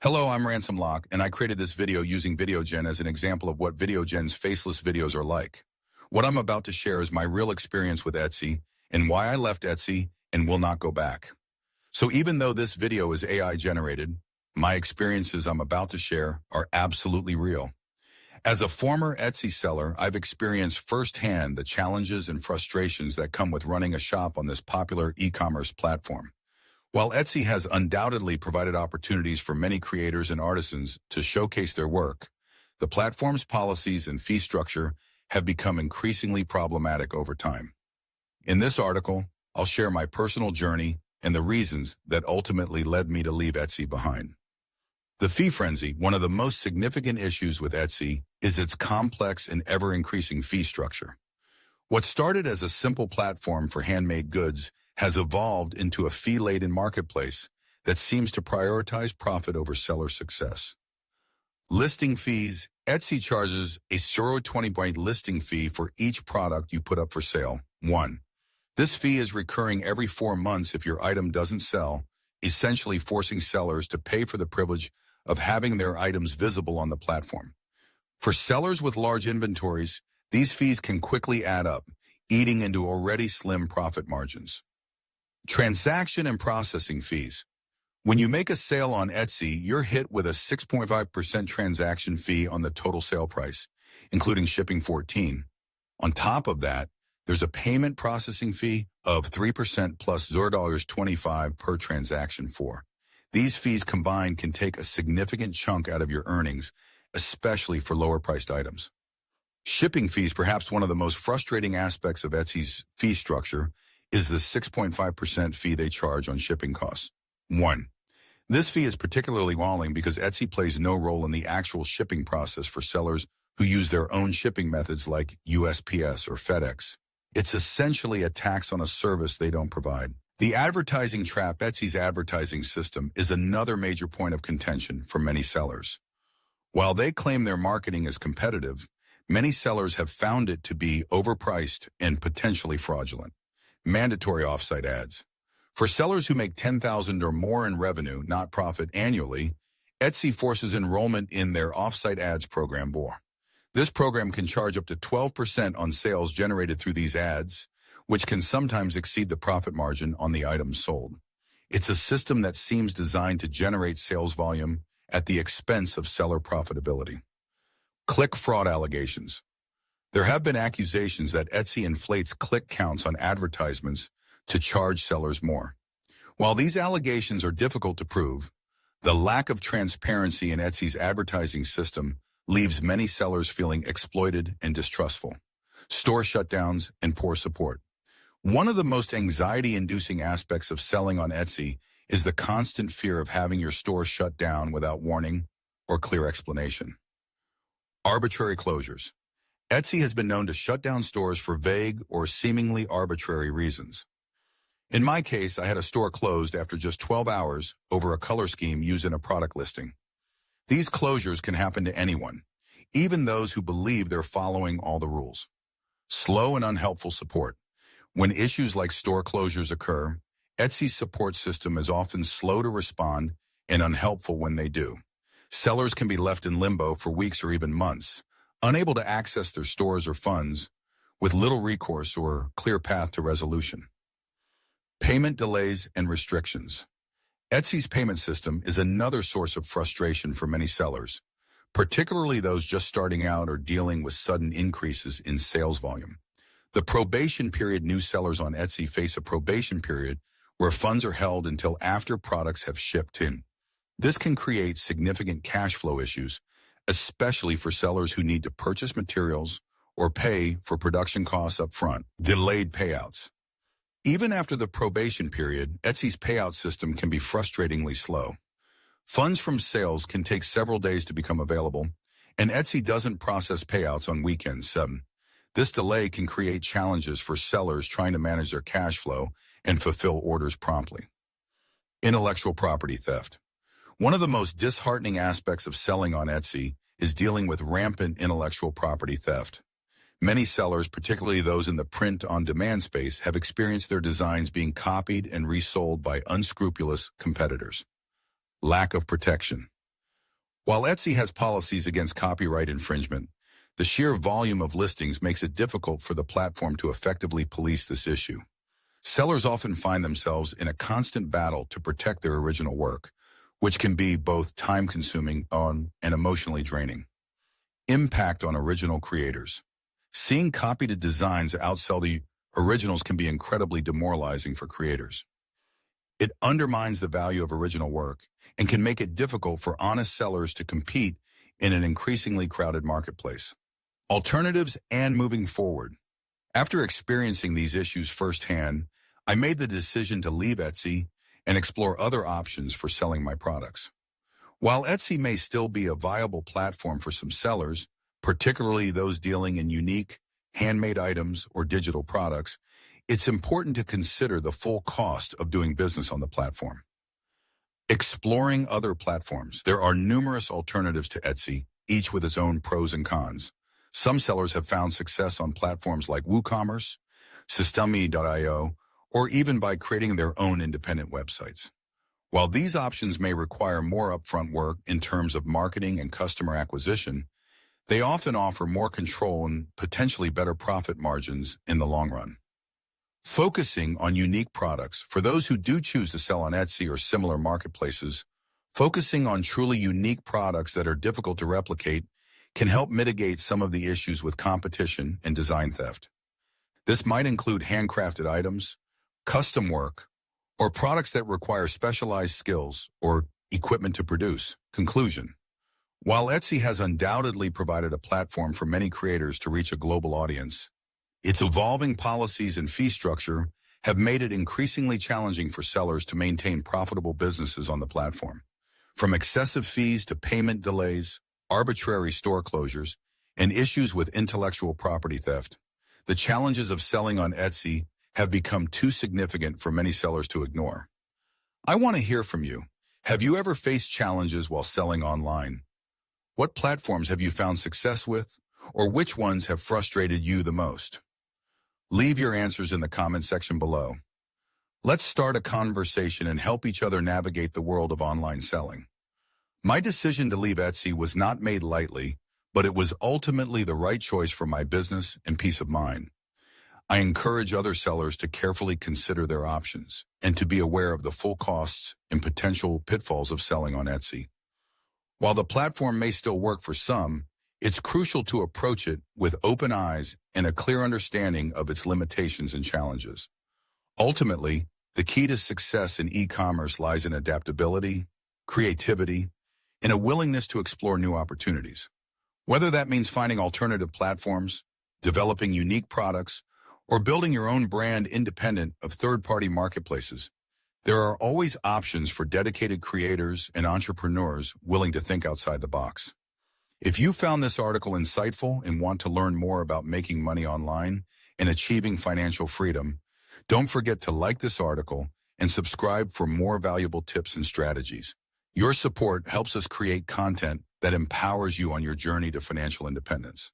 Hello, I'm Ransom Lock, and I created this video using VideoGen as an example of what VideoGen's faceless videos are like. What I'm about to share is my real experience with Etsy and why I left Etsy and will not go back. So even though this video is AI generated, my experiences I'm about to share are absolutely real. As a former Etsy seller, I've experienced firsthand the challenges and frustrations that come with running a shop on this popular e-commerce platform. While Etsy has undoubtedly provided opportunities for many creators and artisans to showcase their work, the platform's policies and fee structure have become increasingly problematic over time. In this article, I'll share my personal journey and the reasons that ultimately led me to leave Etsy behind. The fee frenzy, one of the most significant issues with Etsy, is its complex and ever-increasing fee structure. What started as a simple platform for handmade goods has evolved into a fee-laden marketplace that seems to prioritize profit over seller success. Listing fees. Etsy charges a 20-point listing fee for each product you put up for sale. 1. This fee is recurring every 4 months if your item doesn't sell, essentially forcing sellers to pay for the privilege of having their items visible on the platform. For sellers with large inventories, these fees can quickly add up, eating into already slim profit margins. Transaction and processing fees. When you make a sale on Etsy, you're hit with a 6.5% transaction fee on the total sale price, including shipping 14. On top of that, there's a payment processing fee of 3% plus $0.25 per transaction for. These fees combined can take a significant chunk out of your earnings, especially for lower-priced items. Shipping fees, perhaps one of the most frustrating aspects of Etsy's fee structure, is the 6.5% fee they charge on shipping costs. 1. This fee is particularly galling because Etsy plays no role in the actual shipping process for sellers who use their own shipping methods like USPS or FedEx. It's essentially a tax on a service they don't provide. The advertising trap. Etsy's advertising system is another major point of contention for many sellers. While they claim their marketing is competitive, many sellers have found it to be overpriced and potentially fraudulent. Mandatory offsite ads. For sellers who make $10,000 or more in revenue, not profit, annually, Etsy forces enrollment in their offsite ads program. This program can charge up to 12% on sales generated through these ads, which can sometimes exceed the profit margin on the items sold. It's a system that seems designed to generate sales volume at the expense of seller profitability. Click fraud allegations. There have been accusations that Etsy inflates click counts on advertisements to charge sellers more. While these allegations are difficult to prove, the lack of transparency in Etsy's advertising system leaves many sellers feeling exploited and distrustful. Store shutdowns and poor support. One of the most anxiety-inducing aspects of selling on Etsy is the constant fear of having your store shut down without warning or clear explanation. Arbitrary closures. Etsy has been known to shut down stores for vague or seemingly arbitrary reasons. In my case, I had a store closed after just 12 hours over a color scheme used in a product listing. These closures can happen to anyone, even those who believe they're following all the rules. Slow and unhelpful support. When issues like store closures occur, Etsy's support system is often slow to respond and unhelpful when they do. Sellers can be left in limbo for weeks or even months, unable to access their stores or funds, with little recourse or clear path to resolution. Payment delays and restrictions. Etsy's payment system is another source of frustration for many sellers, particularly those just starting out or dealing with sudden increases in sales volume. The probation period. New sellers on Etsy face a probation period where funds are held until after products have shipped in. This can create significant cash flow issues, especially for sellers who need to purchase materials or pay for production costs up front. Delayed payouts. Even after the probation period, Etsy's payout system can be frustratingly slow. Funds from sales can take several days to become available, and Etsy doesn't process payouts on weekends. 7. This delay can create challenges for sellers trying to manage their cash flow and fulfill orders promptly. Intellectual property theft. One of the most disheartening aspects of selling on Etsy is dealing with rampant intellectual property theft. Many sellers, particularly those in the print-on-demand space, have experienced their designs being copied and resold by unscrupulous competitors. Lack of protection. While Etsy has policies against copyright infringement, the sheer volume of listings makes it difficult for the platform to effectively police this issue. Sellers often find themselves in a constant battle to protect their original work, which can be both time-consuming and emotionally draining. Impact on original creators. Seeing copied designs outsell the originals can be incredibly demoralizing for creators. It undermines the value of original work and can make it difficult for honest sellers to compete in an increasingly crowded marketplace. Alternatives and moving forward. After experiencing these issues firsthand, I made the decision to leave Etsy and explore other options for selling my products. While Etsy may still be a viable platform for some sellers, particularly those dealing in unique, handmade items or digital products, it's important to consider the full cost of doing business on the platform. Exploring other platforms. There are numerous alternatives to Etsy, each with its own pros and cons. Some sellers have found success on platforms like WooCommerce, Systemi.io, or even by creating their own independent websites. While these options may require more upfront work in terms of marketing and customer acquisition, they often offer more control and potentially better profit margins in the long run. Focusing on unique products. For those who do choose to sell on Etsy or similar marketplaces, focusing on truly unique products that are difficult to replicate can help mitigate some of the issues with competition and design theft. This might include handcrafted items, custom work, or products that require specialized skills or equipment to produce. Conclusion. While Etsy has undoubtedly provided a platform for many creators to reach a global audience, its evolving policies and fee structure have made it increasingly challenging for sellers to maintain profitable businesses on the platform. From excessive fees to payment delays, arbitrary store closures, and issues with intellectual property theft, the challenges of selling on Etsy have become too significant for many sellers to ignore. I want to hear from you. Have you ever faced challenges while selling online? What platforms have you found success with, or which ones have frustrated you the most? Leave your answers in the comment section below. Let's start a conversation and help each other navigate the world of online selling. My decision to leave Etsy was not made lightly, but it was ultimately the right choice for my business and peace of mind. I encourage other sellers to carefully consider their options and to be aware of the full costs and potential pitfalls of selling on Etsy. While the platform may still work for some, it's crucial to approach it with open eyes and a clear understanding of its limitations and challenges. Ultimately, the key to success in e-commerce lies in adaptability, creativity, and a willingness to explore new opportunities. Whether that means finding alternative platforms, developing unique products, or building your own brand independent of third-party marketplaces, there are always options for dedicated creators and entrepreneurs willing to think outside the box. If you found this article insightful and want to learn more about making money online and achieving financial freedom, don't forget to like this article and subscribe for more valuable tips and strategies. Your support helps us create content that empowers you on your journey to financial independence.